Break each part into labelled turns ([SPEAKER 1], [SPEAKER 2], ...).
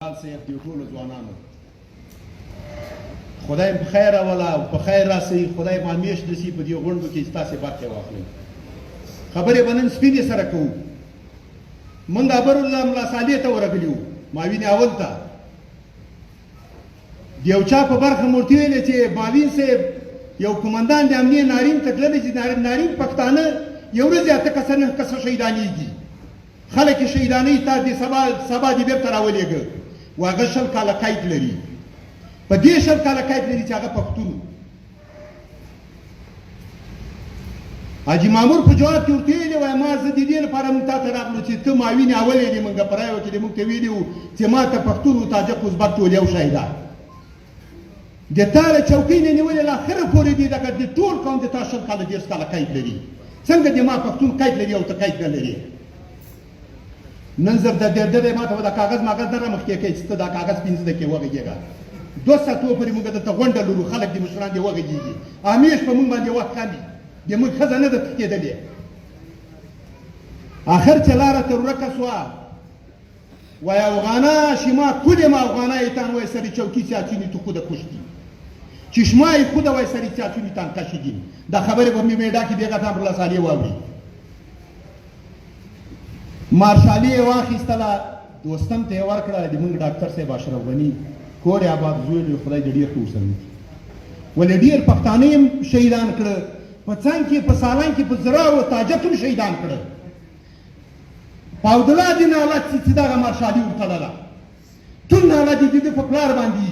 [SPEAKER 1] صاحب دی ټولو ځوانانو خدای په خیر اوله او په خیر راسئ خدای مو همیش داسې په دې غونډو کې ستاسې برخه واخلئ خبرې به نن سپینې سره کوو موږ ابرالله ملا صالح ته ورغلي وو ماوین اول ته د یو چا په برخه مو ورته ویلې چې ماوین صاحب یو قمندان د امنیه نارین ته تللی چې نارین پښتانه یو ورځ اته کسه نه کسه شهیدانېږي خلک یې شهیدانوي تا دې سبا دې بېرته راولېږه واغه شل کاله قید لري په دې شل کاله قید لري چې هغه پښتون حاجي مامور په جواب کې ورته ویلي وای ما زه د دې لپاره موږ تا ته راغلو چې ته ماوین اول یې موږ په رایو کې موږ ته ویلي وو چې ما ته پښتون و تاجک ازبک ټول یو شی ده د تا له چوکۍ نه نیولې لا اخره پورې دي دغه د ټول قوم د تا شل کاله دېرش کاله قید لري څنګه د ما پښتون قید لري او ته قید نه لري نن زر د دې ما ته د کاغذ ماغذ نه مخکې کوي چې دا کاغذ 15 دقیقې وغږیږي 2 ساعتو پورې موږ ته غونډه لرو خلک د مشران دی وغږیږي همیش په موږ باندې وخت خاندي د موږ خزانه ده کېدلې اخر چې لاره تر ورکه سوه وای افغانا شما کودم افغانا ایتان وای سری چوکی سیاچینی تو خود کشتی چشمای خود وای سری سیاچینی تان کشیدین دا خبره به میډا کې دیګه تام الله صالح واوري مارشالي واخیستله دوستم ته ورکړه د موږ ډاکټر صاحب اشرف غني کور آباد زوی خدای دې ډیر توسل ولې ډیر پښتانه هم شهیدان کړه په څنګ کې په سالان کې په زرا او تاجک هم شهیدان کړه پاودلا دې نه الله چې دا مارشالي ورتړله ټول نه الله دې په پلار باندې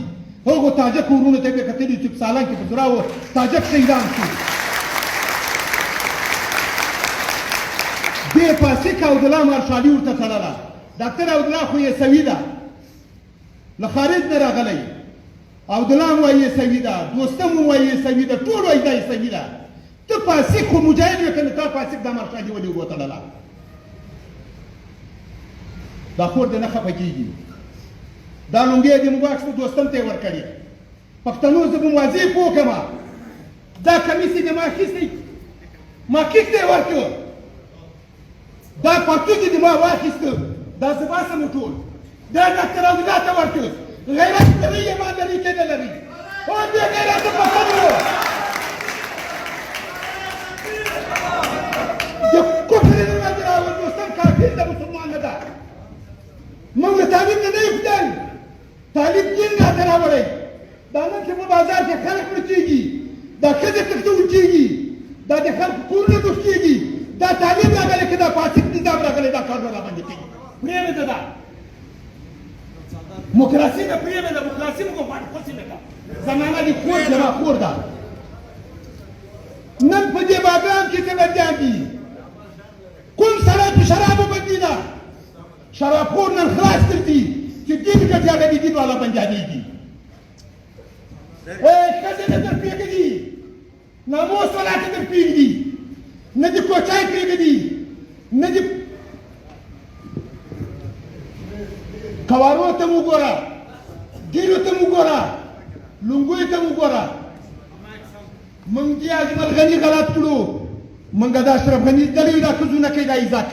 [SPEAKER 1] هغه تاجک ورونه ته به کتلې چې په سالان کې په زرا او تاجک شهیدان شو دې پاسې کاودلا مارشالي ورته تړله ډاکټر عبدالله خو یې سوي ده له خارج نه راغلی عبدالله هم وایي یې سوي ده دوستم هم وایي یې سوي ده ټول وایي دا یې سوي ده ته فاسق خو مجاهد وې که نه تا فاسق دا مارشالي ولې وتړله دا خور دې نه خفه کېږي دا لونګۍ دې موږ واخیسته دوستم ته یې ورکړې پښتنو زه به واضح پوه کړم دا کمیس یې دې ما اخیستی ما کیک ته یې ورکړ دا پرتوګ دې ما واخیسته دا زه باسم ټول دا ډاکټر عبدالله ته ورکړ غیرت لري ایمان لري که نه لري او دې غیرت پسند و د کفر نه باندې راول دوستم کافر د مسلمان نه ده موږ د تعلیم نه یو خدای تعلیم دین راته راوړی دا نن چې په بازار کې خلک مړه کېږي دا ښځې تښتول کېږي دا د خلکو کورونه ډوب کېږي دا تعلیم راغلی که دا فاسد نظام راغلی دا کارونه راباندې کوي پرېږده دا موکراسي نه پرېږده موکراسي موږ غواړو خوشې نه ده زمانه دې خور زما خور ده نن په دې بابیان کې چې بندیان دي کوم سړی په شرابو بندي ده شرابخور نن خلاص کړي چې دین ګټي هغه دي دین والا بندیانېږي ښځې نه در پرېږدي ناموس والا ته در پرېږدي نه دې کوچای پرېږدي نه دې کوارو ته مو ګوره ګیرو ته مو ګوره لونګیو ته مو ګوره موږ دې اجمل غني غلط کړو موږ د اشرف غني دلې دا ښځونه کوي دا عزت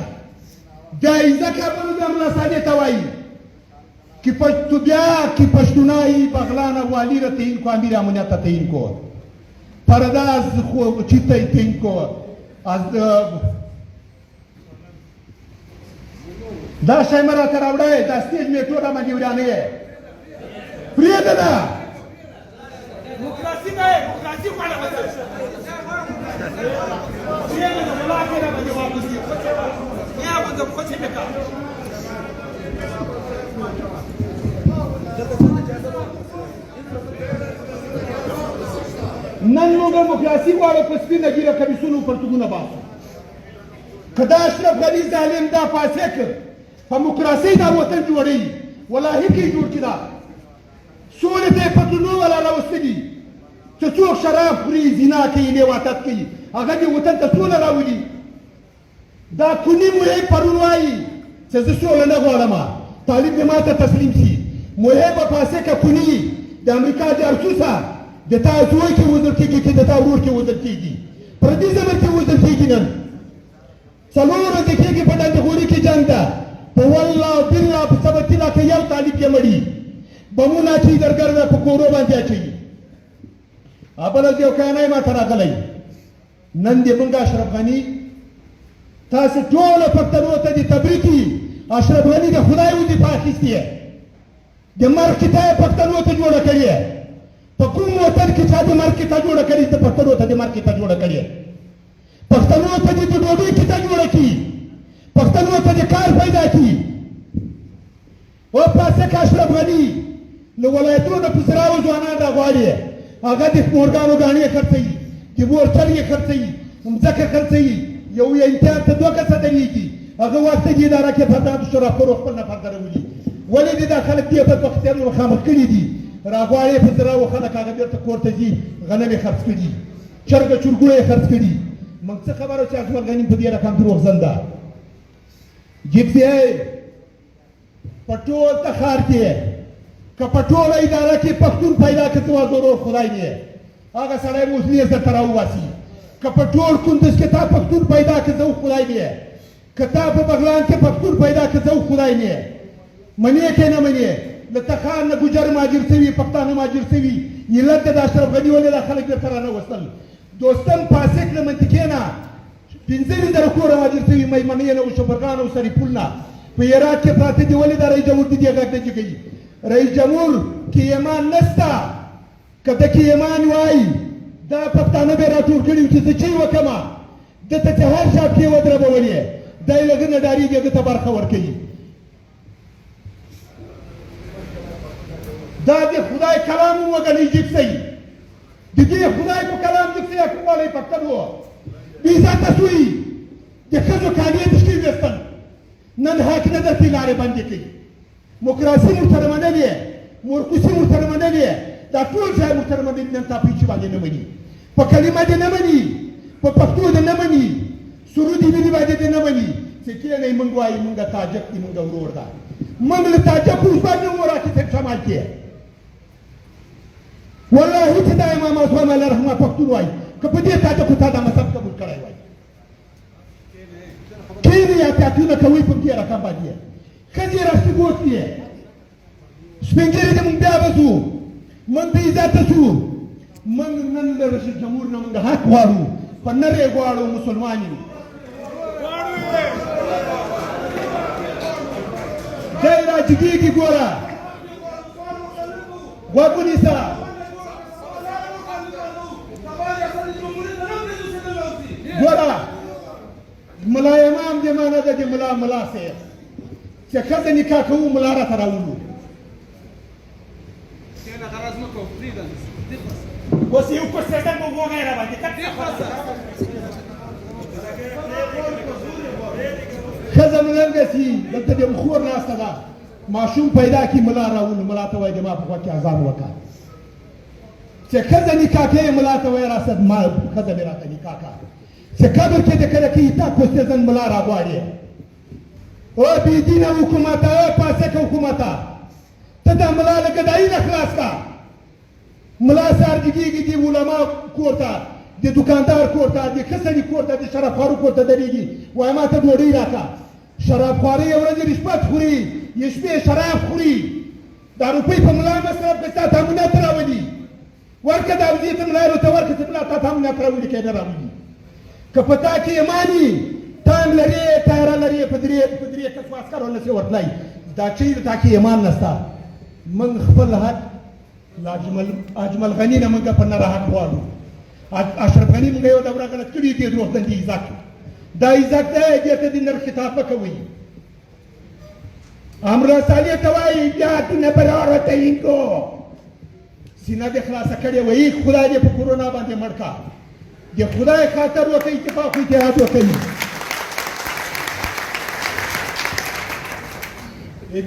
[SPEAKER 1] دا عزت ابرالله ملا صالح ته وایي कि तू ब्या की पश्तुनाई बगलाना वाली रहते इनको अमीर अमुनिया तते इनको परदाज खो चित्ते इनको आज दा शैमरा करावड़ा है दा स्टेज में टोरा मजी उड़ाने है प्रिय दादा मुक्रासी का है मुक्रासी वाला बता प्रिय दादा बोला के ना बजे वापस ये आप तो कुछ नहीं का نن موږ دیموکراسي غواړو په سپینه ږیره کمیسونو پرتوګونه باسو که دا اشرف غني ظالم دا فاسق په موکراسۍ دا وطن جوړوي والله کې جوړ کړي دا سولې ته یې پتلونو والا راوستلي چې څوک شراب خوري زنا کوي لیواتت کوي هغه دې وطن ته سوله راولي دا کوني موهب پرون وایي چې زه سوله نه غواړم طالب دې ما ته تسلیم شي موهب فاسقه کوني د امریکا جاسوسه د تا زوی کې وزر کېږي چې د تا ورور کې وزر کېږي پردي زمر کې وزر کېږي نن څلور ورځې کېږي په ډنډغوري کې جنګ ده په په والله او بالله په سبتیلا کې یو طالب یې مړي بمونه چې درګرده په کورو باندې اچوي ابله یو کانای ما ته راغلی نن دې موږ اشرف غني تاسو ټول پښتنو ته دې تبریک وي اشرف غني د خدای و دې په اخیستې د مرګ کتاب پښتنو ته جوړه کړې په کوم وطن کې چې د مرګ کتاب جوړه کړې د پښتنو ته د مرګ کتاب جوړه کړې پښتنو ته د ډوډۍ کتاب جوړه کړي پښتنو ته د کار پیدا کړي او پاسه کې اشرف غني نو ولایتونو د پسراو ځوانان راغواړي هغه د مورګانو غاڼې خرڅوي د مورچل یې خرڅوي مځکه خرڅوي یو یې امتیاز ته دوه کسه درېږي هغه واسطه دې اداره کې فساد شرافرو خپل نفر درولي ولې دې دا خلک دې په پښتنو مخامخ کړي دي راغواړي پسراو خلک هغه بیرته کور ته ځي غنم یې خرڅ کړي چرګه چرګوړه یې خرڅ کړي موږ څه خبره چې اشرف غني په دې رقم دروغجن ده جبسي په ټول تخار کې که په ټوله اداره کې پښتون پیدا کړي تو ضرور خدای دی هغه سړی موسلی عزت ته راوباسي که په ټول کندز کې تا پښتون پیدا کړي زه خدای دی که تا په بغلان کې پښتون پیدا کړي زه خدای دی منې کې نه منې د تخار نه ګجر ماجر سوي پښتانه ماجر سوي علت د اشرف غني ولې دا خلک بیرته رانوستل دوستم فاسق له منطقې نه پنځه زره کوره ماجر سوي میمنې نه او شبرغان او سریپول نه په هرات کې پراته دي ولې دا رئیس جمهور دې غږ نه کوي رئیس جمهور کې ایمان نسته کته کې ایمان وای دا پښتانه به راټول کړي چې څه چی وکما دته ته هر شاپ کې ودربولې دای لګ نه ډاریږي دته برخه ورکړي دا د خدای کلام وګڼي جپسي د دې خدای په کلام جپسي کومه پښتنو بي ذات سوی د خزو کالیه د شي وستن نن حق نه د تلارې باندې کوي موکراسي محترمانه دي مورکوسي محترمانه دي دا ټول ځای محترمانه نن تاسو چې باندې نه مني په کلمه دې نه مني په پښتو دې نه مني سرودي دې باندې دې نه مني چې کله نه مونږ وایي مونږ تاجک دې مونږ ورور ده مونږ له تاجک اوس باندې ورته څه شمال کې والله چې دا امام اعظم الله رحمه پښتون وایي که په دې تاجک ته دا مذهب قبول کړی وایي کله یا تاسو نه کوي په دې رقم باندې کدی راستی ګوتې سپینګری دې مونږ بیا وځو مونږ دې عزت شو مونږ نن د رئیس جمهور نه مونږ حق غواړو په نړۍ غواړو مسلمانانو دی راجګېږي ګوره غوږونی سره ګوره ملا امام دې مانا ده د ملا صاحب چې ښځه نکاح کوو ملا راته راولو اوس یو کوڅېدل مو وغیر باندې ښځه ملنګسي دلته د مخور ناسته ده ماشوم پیدا کړي ملا راولو ملا ته وایي د ما په خوا کې اذان وکړه چې ښځه نکاح کوي ملا ته وایي راسه ما ښځه مې راته نکاح کړه چې قبر کې د کله کې تا کوڅېدل ملا راغواړي او بی دینه حکومت او فاسق حکومت ته دا ملا له ګدایي نه خلاص کا ملا سار دیږي دی علما کوړه د دکاندار کوړه د کسری کوړه د شرف خارو کوړه درېږي وای ما ته ډوډۍ راکا شراب خوري ورځ رشوت خوري یشبه شراب خوري دا روپۍ په ملا مصرف کړه ته مونږ نه راوړي ورکه دا دې ته ملا ته ورکه ته ملا ته مونږ نه راوړي کې نه راوړي کپتا کې ایمانی تان لري تار لري پدري کس واسکر ولا څه ورتلای دا چې تا کې ایمان نستا من خپل حق اجمل غنی نه موږ په نه حق وایو اشرف غنی موږ یو دا غلط کړی دی دروغ دي عزت دا عزت دی چې د نر خطاب کوي امر صالح توای بیا نه برارته اینکو سینه د خلاص کړي وای خدای دې په کورونا باندې مړکا د خدای خاطر وکړي اتفاق اتحاد وکړي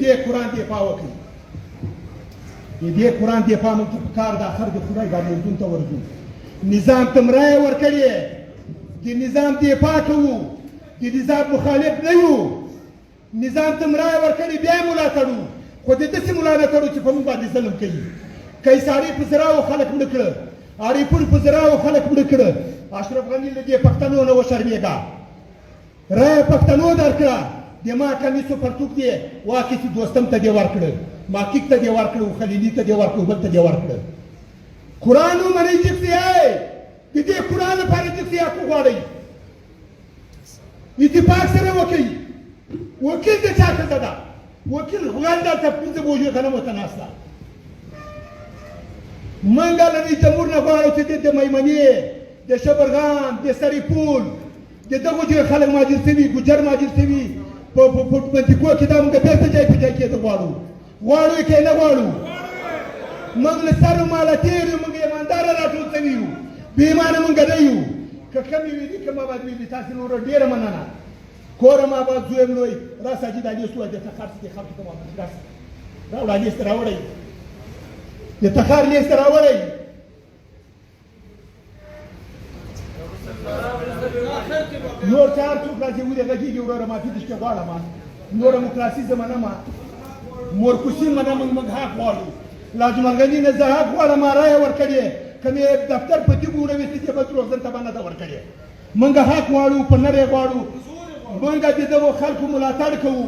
[SPEAKER 1] دې قرآن دفاع وکړي دې قرآن دفاع موږ په کار د اخر د خدای باندې ته ورځو نظام ته مرای ورکړي د نظام دفاع کوو د نظام مخالف نه یو نظام ته مرای ورکړي بیا مولا کړو خو د دې مولا نه کړو چې په موږ باندې ظلم کوي کیساری په زراو خلک مړ کړ عارفون په زراو خلک مړ کړ اشرف غنی له دې پښتنو نه وشرمېږه رای پښتنو درکړه د ما کمیسو پرتوک دی واقع چې دوستم ته دې ورکړه محقق ته دې ورکړه خلیلي ته دې ورکړه بل ته دې ورکړه قرآن ومنئ جکسیا د دې قرآن لپاره جکسیا کو غواړئ اتفاق سره وکړئ وکیل د چا ښځه ده وکیل غل دلته پنځه بوجو غنمو ته ناسته موږ له رئیس جمهور نه غواړو چې د میمنې د شبرغان د سرپول د دغو ډېر خلک مهاجر شوي ګوجر مهاجر شوي په منطقو کې دا موږ بېرته ځای په ځای کېدل غواړو غواړو که نه غواړو موږ له سر ماله تېر یو موږ ایمانداره راټول شوي یو بې ایمانه موږ نه یو که کمې وي دي کم آباد وي دي تاسې نوره ډېره مننه کورم آباد زویم لوی راسه حاجي دا لیست ووایه د تخار څخه خلکو ته واپس راسه راوړه لیست راوړئ د تخار لیست راوړئ نور چار څوک راځي ولې غږېږي وروره معافي دې شته غواړم نوره موکراسي زه منم مورکوسي منم موږ حق غواړو لاجمرګني نه زه حق غواړم رایه ورکړې که مې دفتر په تیږو ورویستې چې به دروغجن ته به نه ده ورکړې موږ حق غواړو په نرې غواړو موږ د دغو خلکو ملاتړ کوو